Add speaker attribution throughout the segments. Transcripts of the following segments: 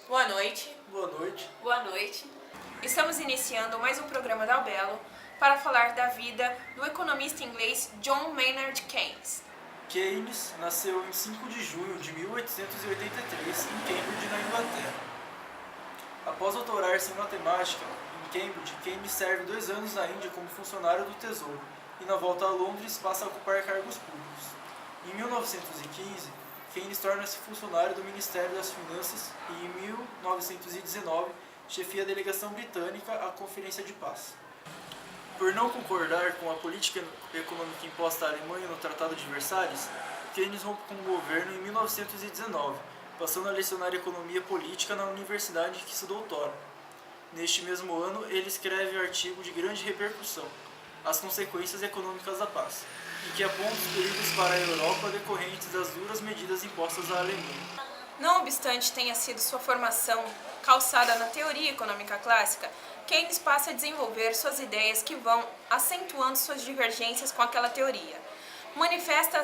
Speaker 1: Boa noite.
Speaker 2: Boa noite.
Speaker 1: Boa noite. Estamos iniciando mais um programa da Albelo para falar da vida do economista inglês John Maynard Keynes.
Speaker 2: Keynes nasceu em 5 de junho de 1883 em Cambridge, na Inglaterra. Após doutorar-se em matemática em Cambridge, Keynes serve 2 anos na Índia como funcionário do Tesouro e, na volta a Londres, passa a ocupar cargos públicos. Em 1915, Keynes torna-se funcionário do Ministério das Finanças e, em 1919, chefia a delegação britânica à Conferência de Paz. Por não concordar com a política econômica imposta à Alemanha no Tratado de Versalhes, Keynes rompe com o governo em 1919, passando a lecionar economia política na universidade em que se doutora. Neste mesmo ano, ele escreve um artigo de grande repercussão, As Consequências Econômicas da Paz, em que aponta os perigos para a Europa decorrentes das duras medidas impostas à Alemanha.
Speaker 1: Não obstante tenha sido sua formação calçada na teoria econômica clássica, Keynes passa a desenvolver suas ideias que vão acentuando suas divergências com aquela teoria. Manifesta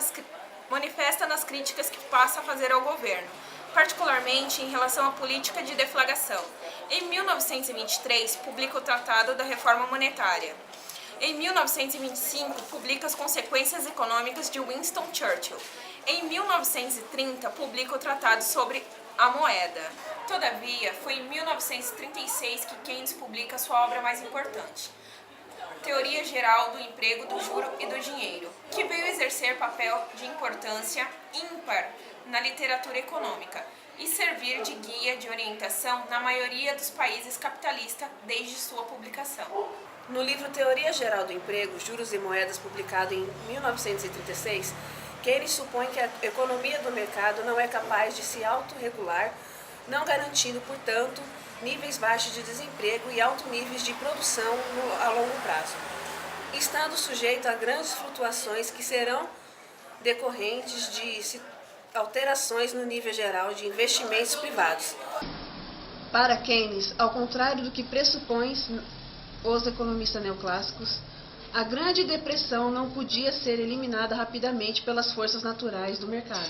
Speaker 1: nas críticas que passa a fazer ao governo, particularmente em relação à política de deflagração. Em 1923, publica o Tratado da Reforma Monetária. Em 1925, publica As Consequências Econômicas de Winston Churchill. Em 1930, publica o Tratado sobre a Moeda. Todavia, foi em 1936 que Keynes publica sua obra mais importante, Teoria Geral do Emprego, do Juro e do Dinheiro, que veio exercer papel de importância ímpar na literatura econômica e servir de guia de orientação na maioria dos países capitalistas desde sua publicação.
Speaker 3: No livro Teoria Geral do Emprego, Juros e Moedas, publicado em 1936, Keynes supõe que a economia do mercado não é capaz de se autorregular, não garantindo, portanto, níveis baixos de desemprego e altos níveis de produção a longo prazo, estando sujeito a grandes flutuações que serão decorrentes de alterações no nível geral de investimentos privados. Para Keynes, ao contrário do que pressupõem os economistas neoclássicos, a Grande Depressão não podia ser eliminada rapidamente pelas forças naturais do mercado,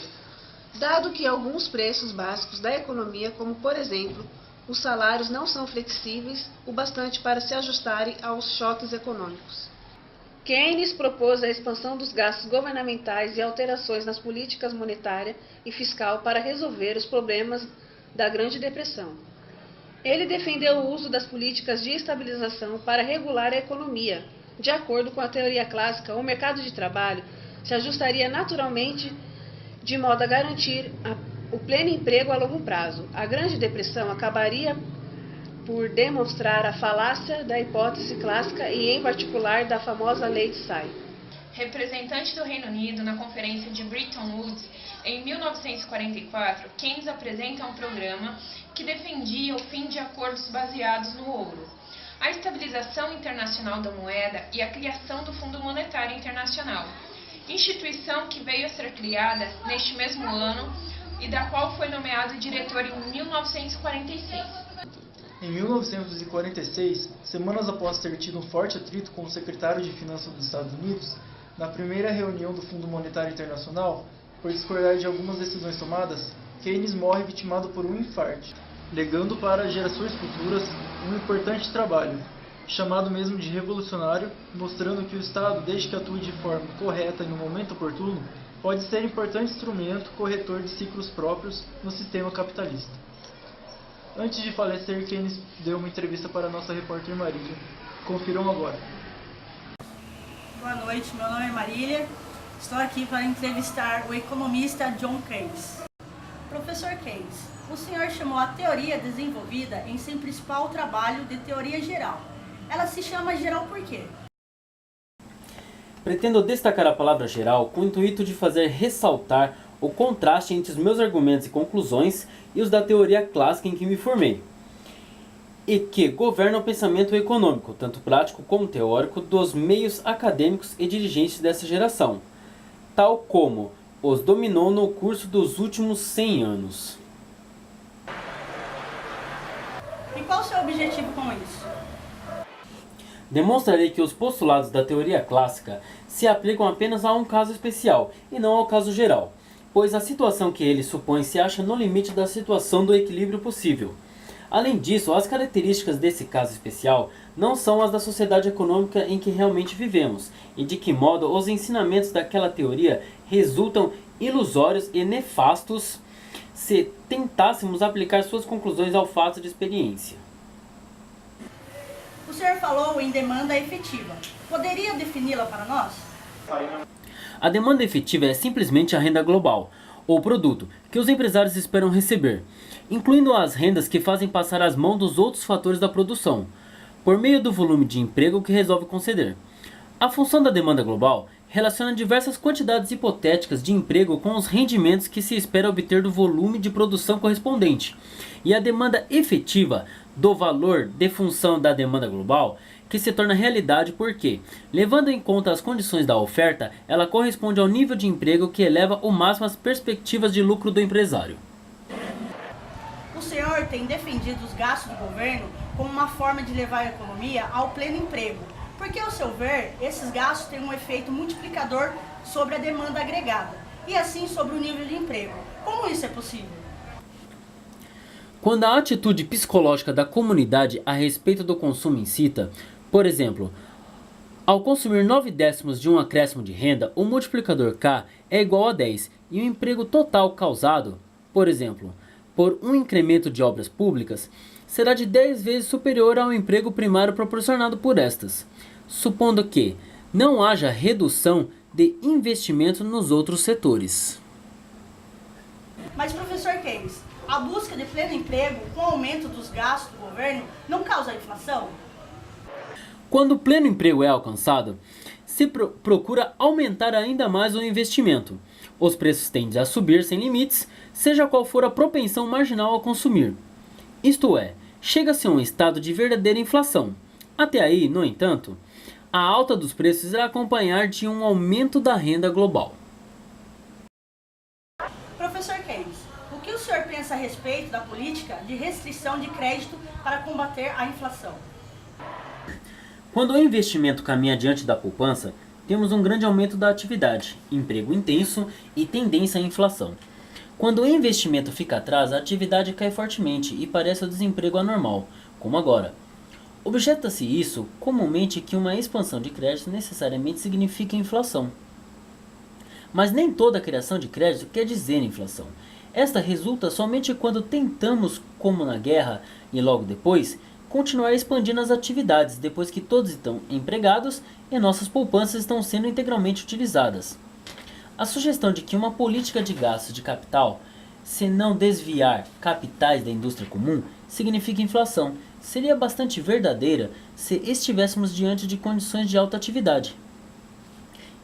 Speaker 3: dado que alguns preços básicos da economia, como por exemplo, os salários não são flexíveis o bastante para se ajustarem aos choques econômicos. Keynes propôs a expansão dos gastos governamentais e alterações nas políticas monetária e fiscal para resolver os problemas da Grande Depressão. Ele defendeu o uso das políticas de estabilização para regular a economia. De acordo com a teoria clássica, o mercado de trabalho se ajustaria naturalmente de modo a garantir o pleno emprego a longo prazo. A Grande Depressão acabaria por demonstrar a falácia da hipótese clássica e, em particular, da famosa Lei de Say.
Speaker 1: Representante do Reino Unido na Conferência de Bretton Woods, em 1944, Keynes apresenta um programa que defendia o fim de acordos baseados no ouro, a estabilização internacional da moeda e a criação do Fundo Monetário Internacional, instituição que veio a ser criada neste mesmo ano e da qual foi nomeado diretor em 1946.
Speaker 2: Em 1946, semanas após ter tido um forte atrito com o secretário de Finanças dos Estados Unidos, na primeira reunião do Fundo Monetário Internacional, por discordar de algumas decisões tomadas, Keynes morre vitimado por um infarto, legando para gerações futuras um importante trabalho, chamado mesmo de revolucionário, mostrando que o Estado, desde que atue de forma correta e no momento oportuno, pode ser importante instrumento corretor de ciclos próprios no sistema capitalista. Antes de falecer, Keynes deu uma entrevista para a nossa repórter Marília. Confiram agora.
Speaker 4: Boa noite, meu nome é Marília. Estou aqui para entrevistar o economista John Keynes. Professor Keynes, o senhor chamou a teoria desenvolvida em seu principal trabalho de teoria geral. Ela se chama geral por quê?
Speaker 5: Pretendo destacar a palavra geral com o intuito de fazer ressaltar o contraste entre os meus argumentos e conclusões e os da teoria clássica em que me formei, e que governa o pensamento econômico, tanto prático como teórico, dos meios acadêmicos e dirigentes dessa geração, tal como os dominou no curso dos últimos 100 anos.
Speaker 4: E qual o seu objetivo com isso?
Speaker 5: Demonstrarei que os postulados da teoria clássica se aplicam apenas a um caso especial e não ao caso geral, pois a situação que ele supõe se acha no limite da situação do equilíbrio possível. Além disso, as características desse caso especial não são as da sociedade econômica em que realmente vivemos, e de que modo os ensinamentos daquela teoria resultam ilusórios e nefastos se tentássemos aplicar suas conclusões ao fato de experiência.
Speaker 4: O senhor falou em demanda efetiva. Poderia defini-la para nós?
Speaker 5: A demanda efetiva é simplesmente a renda global, ou produto, que os empresários esperam receber, incluindo as rendas que fazem passar as mãos dos outros fatores da produção, por meio do volume de emprego que resolve conceder. A função da demanda global relaciona diversas quantidades hipotéticas de emprego com os rendimentos que se espera obter do volume de produção correspondente, e a demanda efetiva do valor de função da demanda global, que se torna realidade porque, levando em conta as condições da oferta, ela corresponde ao nível de emprego que eleva ao máximo as perspectivas de lucro do empresário.
Speaker 4: O senhor tem defendido os gastos do governo como uma forma de levar a economia ao pleno emprego, porque, ao seu ver, esses gastos têm um efeito multiplicador sobre a demanda agregada e assim sobre o nível de emprego. Como isso é possível?
Speaker 5: Quando a atitude psicológica da comunidade a respeito do consumo incita, por exemplo, ao consumir 9/10 de um acréscimo de renda, o multiplicador K é igual a 10 e o emprego total causado, por exemplo, por um incremento de obras públicas, será de 10 vezes superior ao emprego primário proporcionado por estas, supondo que não haja redução de investimento nos outros setores.
Speaker 4: Mas, professor Keynes, a busca de pleno emprego com o aumento dos gastos do governo não causa inflação?
Speaker 5: Quando o pleno emprego é alcançado, se procura aumentar ainda mais o investimento. Os preços tendem a subir sem limites, seja qual for a propensão marginal a consumir. Isto é, chega-se a um estado de verdadeira inflação. Até aí, no entanto, a alta dos preços irá acompanhar de um aumento da renda global.
Speaker 4: Professor Keynes, o que o senhor pensa a respeito da política de restrição de crédito para combater a inflação?
Speaker 5: Quando o investimento caminha diante da poupança, temos um grande aumento da atividade, emprego intenso e tendência à inflação. Quando o investimento fica atrás, a atividade cai fortemente e parece o desemprego anormal, como agora. Objeta-se isso comumente que uma expansão de crédito necessariamente significa inflação. Mas nem toda a criação de crédito quer dizer inflação. Esta resulta somente quando tentamos, como na guerra e logo depois, continuar expandindo as atividades depois que todos estão empregados e nossas poupanças estão sendo integralmente utilizadas. A sugestão de que uma política de gastos de capital, se não desviar capitais da indústria comum, significa inflação, seria bastante verdadeira se estivéssemos diante de condições de alta atividade.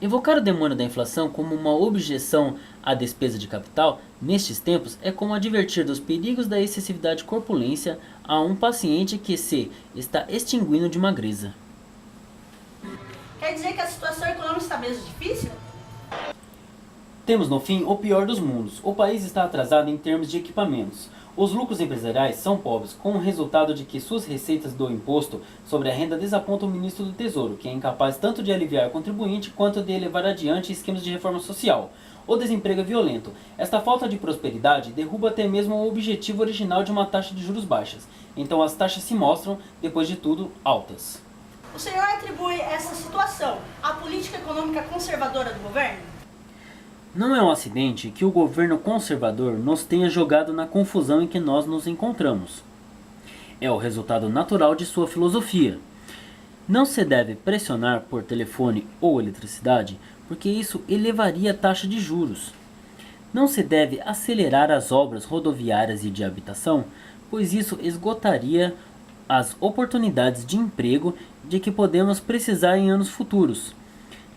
Speaker 5: Evocar o demônio da inflação como uma objeção à despesa de capital, nestes tempos, é como advertir dos perigos da excessividade de corpulência a um paciente que se está extinguindo de magreza.
Speaker 4: Quer dizer que a situação econômica está mesmo difícil?
Speaker 5: Temos, no fim, o pior dos mundos. O país está atrasado em termos de equipamentos. Os lucros empresariais são pobres, com o resultado de que suas receitas do imposto sobre a renda desapontam o ministro do Tesouro, que é incapaz tanto de aliviar o contribuinte quanto de levar adiante esquemas de reforma social. O desemprego é violento. Esta falta de prosperidade derruba até mesmo o objetivo original de uma taxa de juros baixas. Então as taxas se mostram, depois de tudo, altas.
Speaker 4: O senhor atribui essa situação à política econômica conservadora do governo?
Speaker 5: Não é um acidente que o governo conservador nos tenha jogado na confusão em que nós nos encontramos. É o resultado natural de sua filosofia. Não se deve pressionar por telefone ou eletricidade, porque isso elevaria a taxa de juros. Não se deve acelerar as obras rodoviárias e de habitação, pois isso esgotaria as oportunidades de emprego de que podemos precisar em anos futuros.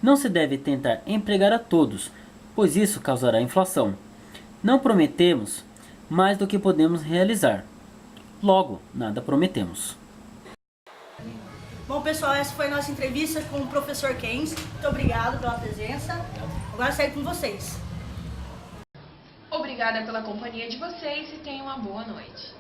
Speaker 5: Não se deve tentar empregar a todos, pois isso causará inflação. Não prometemos mais do que podemos realizar. Logo, nada prometemos.
Speaker 4: Bom, pessoal, essa foi a nossa entrevista com o professor Keynes. Muito obrigado pela presença. Agora saio com vocês.
Speaker 1: Obrigada pela companhia de vocês e tenham uma boa noite.